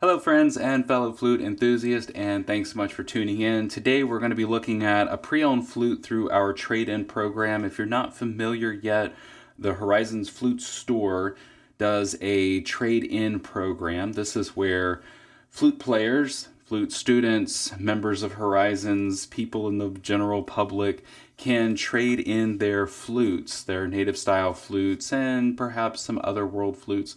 Hello friends and fellow flute enthusiasts, and thanks so much for tuning in. Today we're going to be looking at a pre-owned flute through our trade-in program. If you're not familiar yet, the Horizons Flute Store does a trade-in program. This is where flute players, flute students, members of Horizons, people in the general public can trade in their flutes, their native style flutes, and perhaps some other world flutes.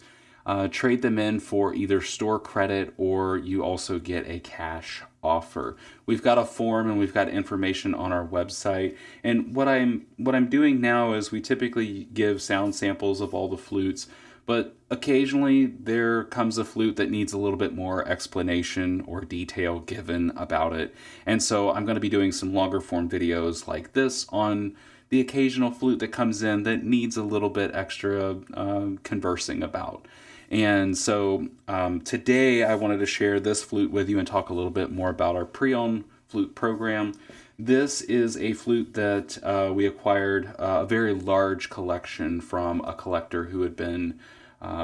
Trade them in for either store credit, or you also get a cash offer. We've got a form and we've got information on our website. And what I'm doing now is we typically give sound samples of all the flutes, but occasionally there comes a flute that needs a little bit more explanation or detail given about it. And so I'm going to be doing some longer form videos like this on the occasional flute that comes in that needs a little bit extra conversing about. And so today I wanted to share this flute with you and talk a little bit more about our pre-owned flute program. This is a flute that we acquired a very large collection from a collector who had been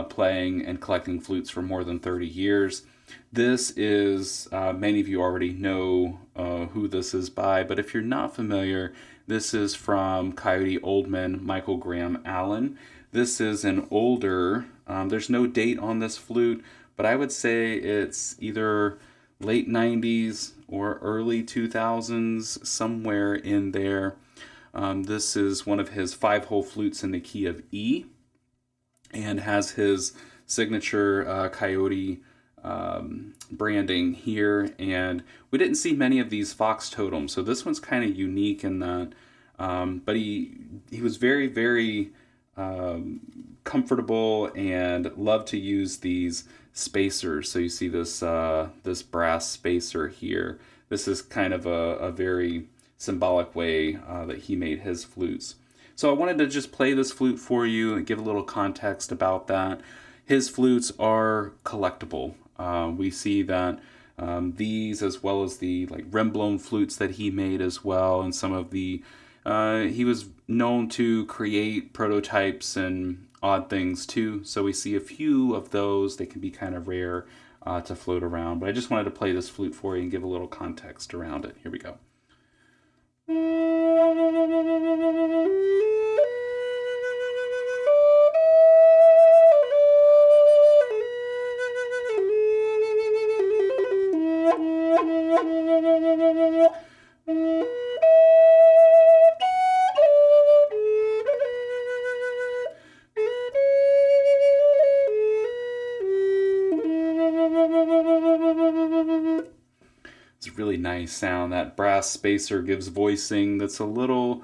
playing and collecting flutes for more than 30 years. This is, many of you already know who this is by, but if you're not familiar, this is from Coyote Oldman, Michael Graham Allen. This is an older, there's no date on this flute, but I would say it's either late 90s or early 2000s, somewhere in there. This is one of his 5-hole flutes in the key of E, and has his signature Coyote branding here. And we didn't see many of these fox totems, so this one's kind of unique in that. But he was very, very comfortable and loved to use these spacers. So you see this this brass spacer here. This is kind of a very symbolic way that he made his flutes. So I wanted to just play this flute for you and give a little context about that. His flutes are collectible. We see that these, as well as the rim-blown flutes that he made as well, and some of the he was known to create prototypes and odd things too. So we see a few of those. They can be kind of rare to float around. But I just wanted to play this flute for you and give a little context around it. Here we go. It's a really nice sound. That brass spacer gives voicing that's a little,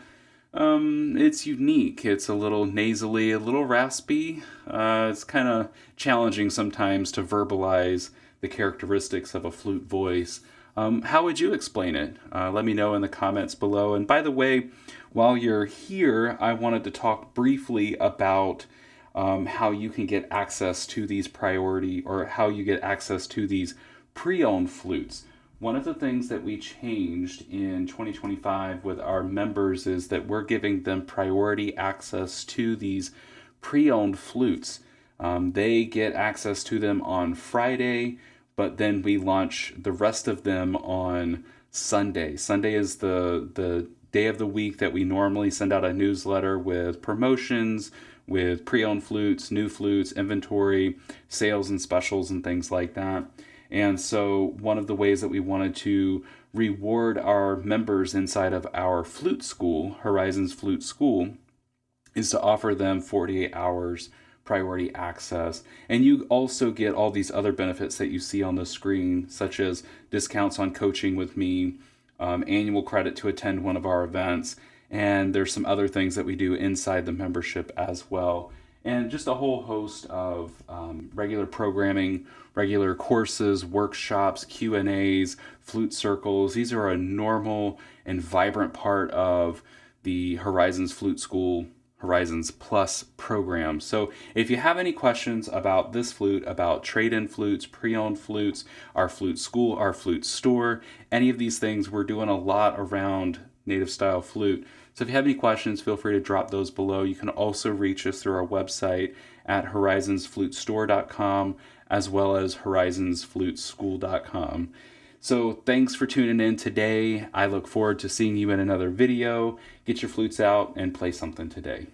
it's unique. It's a little nasally, a little raspy. It's kind of challenging sometimes to verbalize the characteristics of a flute voice. How would you explain it? Let me know in the comments below. And by the way, while you're here, I wanted to talk briefly about how you can get access to these how you get access to these pre-owned flutes. One of the things that we changed in 2025 with our members is that we're giving them priority access to these pre-owned flutes. They get access to them on Friday, but then we launch the rest of them on Sunday. Sunday is the day of the week that we normally send out a newsletter with promotions, with pre-owned flutes, new flutes, inventory, sales and specials and things like that. And so one of the ways that we wanted to reward our members inside of our flute school, Horizons Flute School, is to offer them 48 hours priority access. And you also get all these other benefits that you see on the screen, such as discounts on coaching with me, annual credit to attend one of our events, and there's some other things that we do inside the membership as well. And just a whole host of regular programming, regular courses, workshops, Q&As, flute circles. These are a normal and vibrant part of the Horizons Flute School Horizons Plus program. So if you have any questions about this flute, about trade-in flutes, pre-owned flutes, our flute school, our flute store, any of these things, we're doing a lot around native style flute. So if you have any questions, feel free to drop those below. You can also reach us through our website at horizonsflutestore.com, as well as horizonsfluteschool.com. So thanks for tuning in today. I look forward to seeing you in another video. Get your flutes out and play something today.